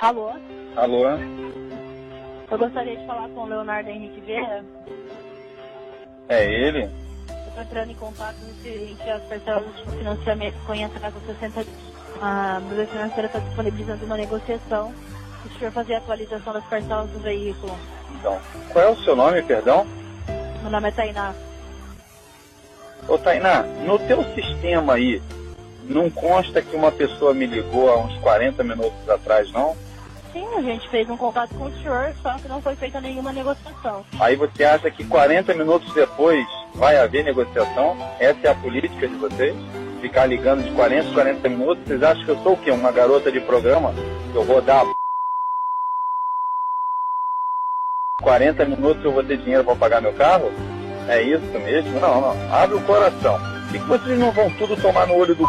Alô? Alô? Eu gostaria de falar com o Leonardo Henrique Vieira. É ele? Eu estou entrando em contato referente às parcelas de financiamento com entrada 60 dias. A Brasil Financeira está disponibilizando uma negociação. Se o senhor fazer a atualização das parcelas do veículo. Então, qual é o seu nome, perdão? Meu nome é Tainá. Ô Tainá, no teu sistema aí, não consta que uma pessoa me ligou há uns 40 minutos atrás, não? Sim, a gente fez um contato com o senhor, só que não foi feita nenhuma negociação. Aí você acha que 40 minutos depois vai haver negociação? Essa é a política de vocês? Ficar ligando de 40 minutos? Vocês acham que eu sou o quê? Uma garota de programa? Que eu vou dar 40 minutos eu vou ter dinheiro para pagar meu carro? É isso mesmo? Não. Abre o coração. Por que vocês não vão tudo tomar no olho do